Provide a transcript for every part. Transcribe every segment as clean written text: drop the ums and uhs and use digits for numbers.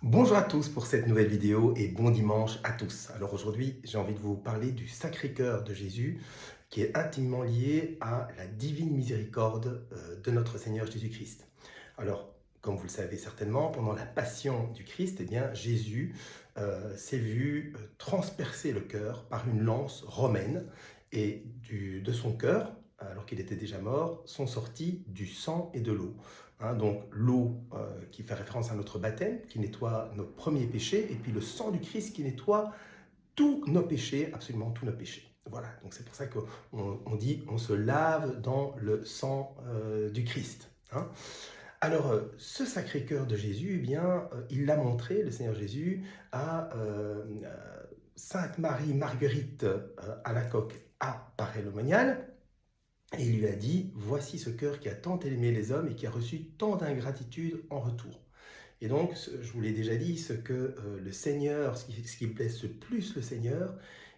Bonjour à tous pour cette nouvelle vidéo et bon dimanche à tous. Alors aujourd'hui, j'ai envie de vous parler du Sacré-Cœur de Jésus qui est intimement lié à la divine miséricorde de notre Seigneur Jésus-Christ. Alors, comme vous le savez certainement, pendant la passion du Christ, eh bien, Jésus s'est vu transpercer le cœur par une lance romaine et de son cœur, alors qu'il était déjà mort, sont sortis du sang et de l'eau. Donc l'eau qui fait référence à notre baptême, qui nettoie nos premiers péchés, et puis le sang du Christ qui nettoie tous nos péchés, absolument tous nos péchés. Voilà, donc c'est pour ça qu'on dit on se lave dans le sang du Christ. Alors, ce Sacré-Cœur de Jésus, eh bien, il l'a montré, le Seigneur Jésus, à Sainte Marie Marguerite Alacoque à Paray-le-Monial, et il lui a dit, voici ce cœur qui a tant aimé les hommes et qui a reçu tant d'ingratitude en retour. Et donc, je vous l'ai déjà dit, ce que le Seigneur, ce qui blesse le plus le Seigneur,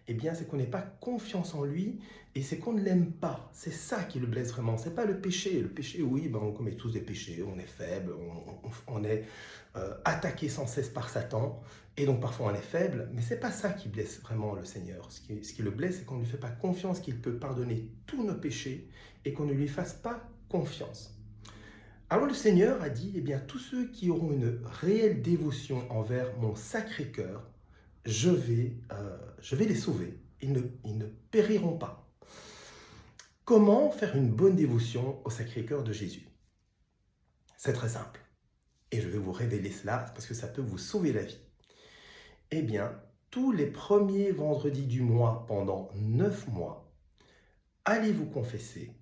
eh bien, c'est qu'on n'ait pas confiance en lui et c'est qu'on ne l'aime pas. C'est ça qui le blesse vraiment. C'est pas le péché. Le péché, oui, ben, on commet tous des péchés, on est faible, on est attaqué sans cesse par Satan et donc parfois on est faible. Mais c'est pas ça qui blesse vraiment le Seigneur. Ce qui le blesse, c'est qu'on ne lui fait pas confiance qu'il peut pardonner tous nos péchés et qu'on ne lui fasse pas confiance. Alors le Seigneur a dit, eh bien, tous ceux qui auront une réelle dévotion envers mon Sacré-Cœur, je vais les sauver. Ils ne périront pas. Comment faire une bonne dévotion au Sacré-Cœur de Jésus? C'est très simple. Et je vais vous révéler cela parce que ça peut vous sauver la vie. Eh bien, tous les premiers vendredis du mois pendant 9 mois, allez vous confesser,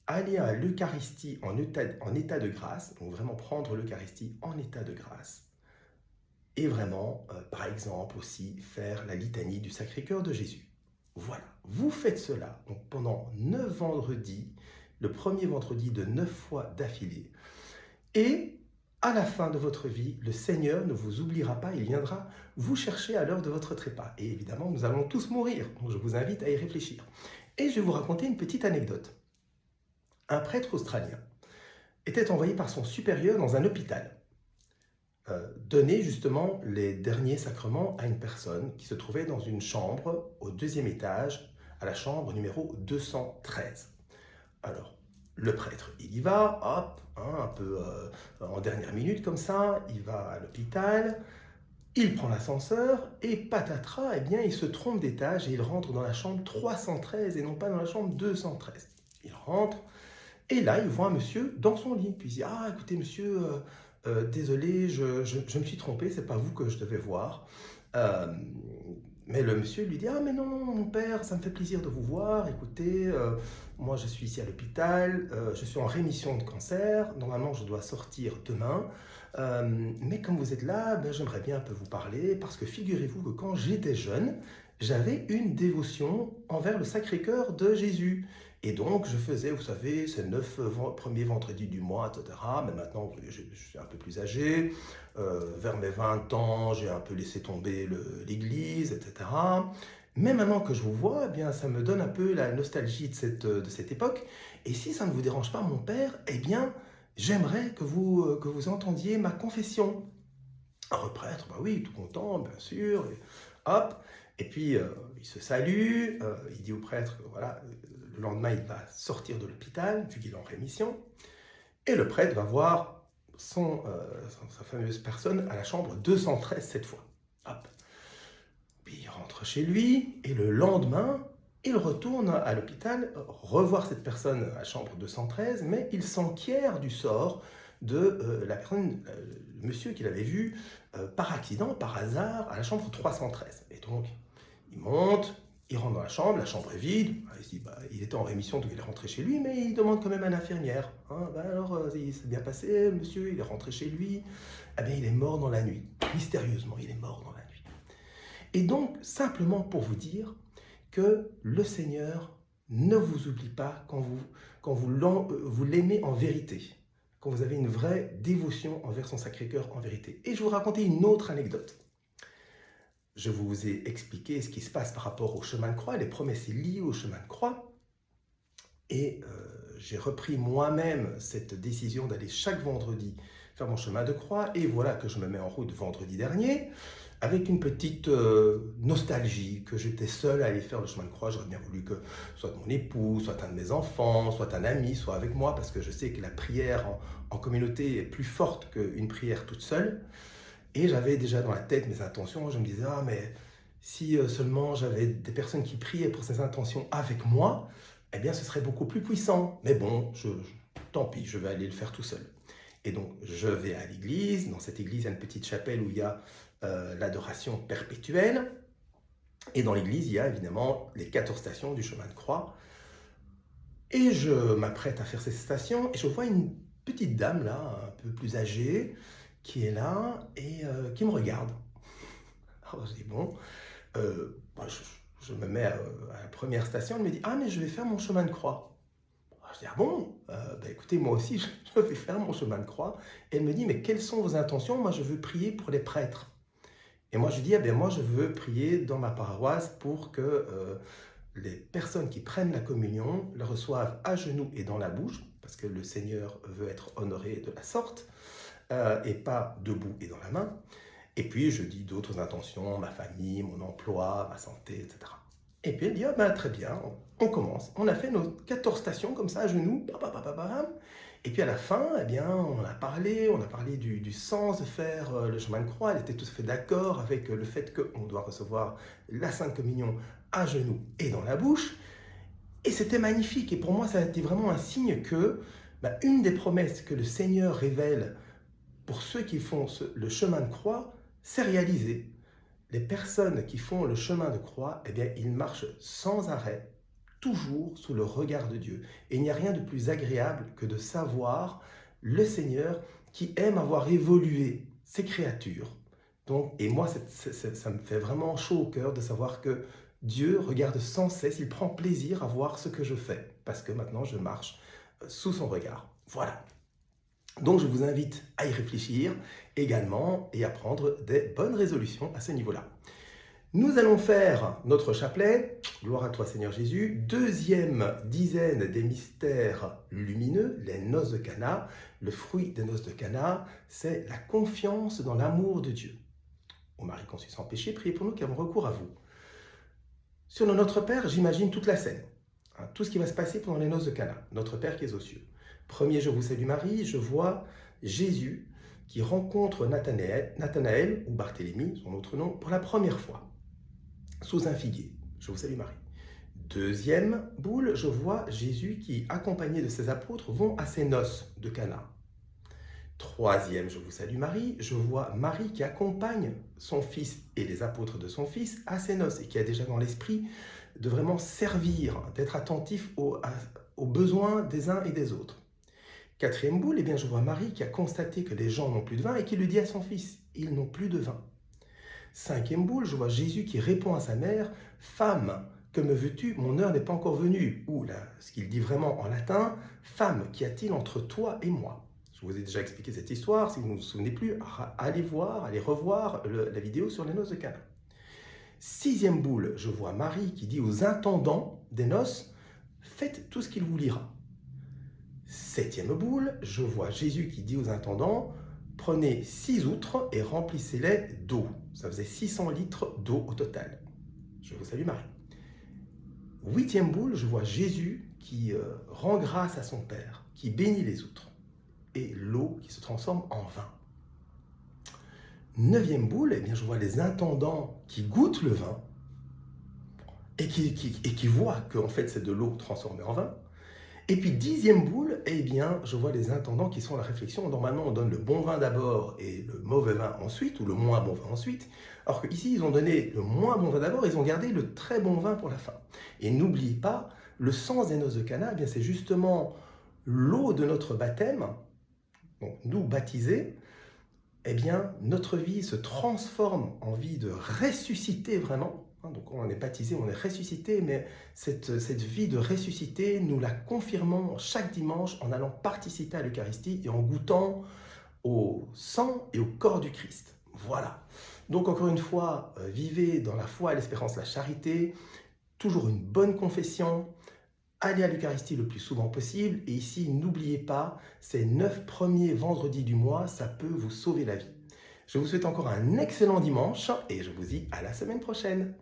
allez à l'Eucharistie en état de grâce, donc vraiment prendre l'Eucharistie en état de grâce, et vraiment, par exemple aussi, faire la litanie du Sacré-Cœur de Jésus. Voilà, vous faites cela donc pendant 9 vendredis, le premier vendredi de 9 fois d'affilée, et à la fin de votre vie, le Seigneur ne vous oubliera pas, il viendra vous chercher à l'heure de votre trépas. Et évidemment, nous allons tous mourir, donc je vous invite à y réfléchir. Et je vais vous raconter une petite anecdote. Un prêtre australien était envoyé par son supérieur dans un hôpital, donner justement les derniers sacrements à une personne qui se trouvait dans une chambre au 2e étage, à la chambre numéro 213. Alors, le prêtre, il y va, hop, un peu en dernière minute comme ça, il va à l'hôpital, il prend l'ascenseur et patatras, eh bien, il se trompe d'étage et il rentre dans la chambre 313 et non pas dans la chambre 213. Il rentre et là, il voit un monsieur dans son lit. Puis il dit, ah, écoutez, monsieur, désolé, je me suis trompé, c'est pas vous que je devais voir. Euh, mais le monsieur lui dit, ah mais non, mon père, ça me fait plaisir de vous voir. Écoutez, moi je suis ici à l'hôpital, je suis en rémission de cancer. Normalement, je dois sortir demain. Mais comme vous êtes là, ben, j'aimerais bien un peu vous parler parce que figurez-vous que quand j'étais jeune, j'avais une dévotion envers le Sacré-Cœur de Jésus. Et donc, je faisais, vous savez, ces 9 premiers vendredis du mois, etc. Mais maintenant, je suis un peu plus âgé. Vers mes 20 ans, j'ai un peu laissé tomber l'église, etc. Mais maintenant que je vous vois, eh bien, ça me donne un peu la nostalgie de cette époque. Et si ça ne vous dérange pas, mon père, eh bien, j'aimerais que vous entendiez ma confession. Alors, le prêtre, bah oui, tout content, bien sûr. Et hop. Et puis, il se salue, il dit au prêtre que voilà, le lendemain, il va sortir de l'hôpital, vu qu'il est en rémission. Et le prêtre va voir sa fameuse personne à la chambre 213 cette fois. Hop. Puis il rentre chez lui, et le lendemain, il retourne à l'hôpital revoir cette personne à la chambre 213, mais il s'enquiert du sort de la personne, le monsieur qu'il avait vu par accident, par hasard, à la chambre 313. Et donc, il monte, il rentre dans la chambre est vide. Il se dit, bah, il était en rémission, donc il est rentré chez lui, mais il demande quand même à l'infirmière. Bah alors, il s'est bien passé, monsieur, il est rentré chez lui. Eh bien, il est mort dans la nuit. Mystérieusement, il est mort dans la nuit. Et donc, simplement pour vous dire que le Seigneur ne vous oublie pas vous l'aimez en vérité, quand vous avez une vraie dévotion envers son Sacré-Cœur en vérité. Et je vais vous raconter une autre anecdote. Je vous ai expliqué ce qui se passe par rapport au chemin de croix, les promesses liées au chemin de croix. Et j'ai repris moi-même cette décision d'aller chaque vendredi faire mon chemin de croix, et voilà que je me mets en route vendredi dernier, avec une petite nostalgie, que j'étais seul à aller faire le chemin de croix. J'aurais bien voulu que soit mon époux, soit un de mes enfants, soit un ami, soit avec moi, parce que je sais que la prière en communauté est plus forte qu'une prière toute seule. Et j'avais déjà dans la tête mes intentions. Je me disais, ah mais si seulement j'avais des personnes qui priaient pour ces intentions avec moi, eh bien ce serait beaucoup plus puissant. Mais bon, tant pis, je vais aller le faire tout seul. Et donc je vais à l'église. Dans cette église, il y a une petite chapelle où il y a l'adoration perpétuelle. Et dans l'église, il y a évidemment les 14 stations du chemin de croix. Et je m'apprête à faire ces stations et je vois une petite dame là, un peu plus âgée, qui est là et qui me regarde. Alors je dis bon, bah, je me mets à la première station, elle me dit ah mais je vais faire mon chemin de croix. Alors, je dis ah bon, bah, écoutez moi aussi je vais faire mon chemin de croix. Et elle me dit mais quelles sont vos intentions? Moi je veux prier pour les prêtres. Et moi je dis ah ben moi je veux prier dans ma paroisse pour que les personnes qui prennent la communion la reçoivent à genoux et dans la bouche, parce que le Seigneur veut être honoré de la sorte, et pas debout et dans la main. Et puis je dis d'autres intentions, ma famille, mon emploi, ma santé, etc. Et puis elle dit, ah ben, très bien, on commence. On a fait nos 14 stations comme ça à genoux, et puis à la fin, eh bien, on a parlé du sens de faire le chemin de croix. Elle était tout à fait d'accord avec le fait qu'on doit recevoir la Sainte Communion à genoux et dans la bouche. Et c'était magnifique. Et pour moi, ça a été vraiment un signe que une des promesses que le Seigneur révèle pour ceux qui font le chemin de croix, c'est réalisé. Les personnes qui font le chemin de croix, eh bien, ils marchent sans arrêt, toujours sous le regard de Dieu. Et il n'y a rien de plus agréable que de savoir le Seigneur qui aime avoir évolué ses créatures. Donc, et moi, ça me fait vraiment chaud au cœur de savoir que Dieu regarde sans cesse, il prend plaisir à voir ce que je fais, parce que maintenant je marche sous son regard. Voilà. Donc je vous invite à y réfléchir également et à prendre des bonnes résolutions à ce niveau-là. Nous allons faire notre chapelet, gloire à toi Seigneur Jésus, deuxième dizaine des mystères lumineux, les noces de Cana. Le fruit des noces de Cana, c'est la confiance dans l'amour de Dieu. Ô Marie conçue sans péché, priez pour nous qui avons recours à vous. Sur le Notre Père, j'imagine toute la scène, tout ce qui va se passer pendant les noces de Cana, Notre Père qui est aux cieux. Premier Je vous salue Marie, je vois Jésus qui rencontre Nathanaël, ou Barthélemy, son autre nom, pour la première fois, sous un figuier. Je vous salue Marie. Deuxième boule, je vois Jésus qui, accompagné de ses apôtres, vont à ses noces de Cana. Troisième, je vous salue Marie, je vois Marie qui accompagne son fils et les apôtres de son fils à ses noces et qui a déjà dans l'esprit de vraiment servir, d'être attentif aux besoins des uns et des autres. Quatrième boule, eh bien, je vois Marie qui a constaté que les gens n'ont plus de vin et qui le dit à son fils, ils n'ont plus de vin. Cinquième boule, je vois Jésus qui répond à sa mère, femme, que me veux-tu, mon heure n'est pas encore venue. Ou là, ce qu'il dit vraiment en latin, femme, qu'y a-t-il entre toi et moi? Je vous ai déjà expliqué cette histoire, si vous ne vous souvenez plus, allez revoir la vidéo sur les noces de Cana. Sixième boule, je vois Marie qui dit aux intendants des noces, faites tout ce qu'il vous lira. Septième boule, je vois Jésus qui dit aux intendants, prenez 6 outres et remplissez-les d'eau. Ça faisait 600 litres d'eau au total. Je vous salue Marie. Huitième boule, je vois Jésus qui rend grâce à son Père, qui bénit les outres, et l'eau qui se transforme en vin. Neuvième boule, eh bien, je vois les intendants qui goûtent le vin et qui voient qu'en fait c'est de l'eau transformée en vin. Et puis dixième boule, eh bien, je vois les intendants qui sont à la réflexion. Normalement, on donne le bon vin d'abord et le mauvais vin ensuite, ou le moins bon vin ensuite. Alors qu'ici, ils ont donné le moins bon vin d'abord, ils ont gardé le très bon vin pour la fin. Et n'oubliez pas, le sens des noces de Cana, eh bien, c'est justement l'eau de notre baptême. Donc, nous baptisés, eh bien, notre vie se transforme en vie de ressuscité vraiment. Donc on est baptisé, on est ressuscité, mais cette vie de ressuscité, nous la confirmons chaque dimanche en allant participer à l'Eucharistie et en goûtant au sang et au corps du Christ. Voilà. Donc encore une fois, vivez dans la foi, l'espérance, la charité, toujours une bonne confession, allez à l'Eucharistie le plus souvent possible. Et ici, n'oubliez pas, ces 9 premiers vendredis du mois, ça peut vous sauver la vie. Je vous souhaite encore un excellent dimanche et je vous dis à la semaine prochaine.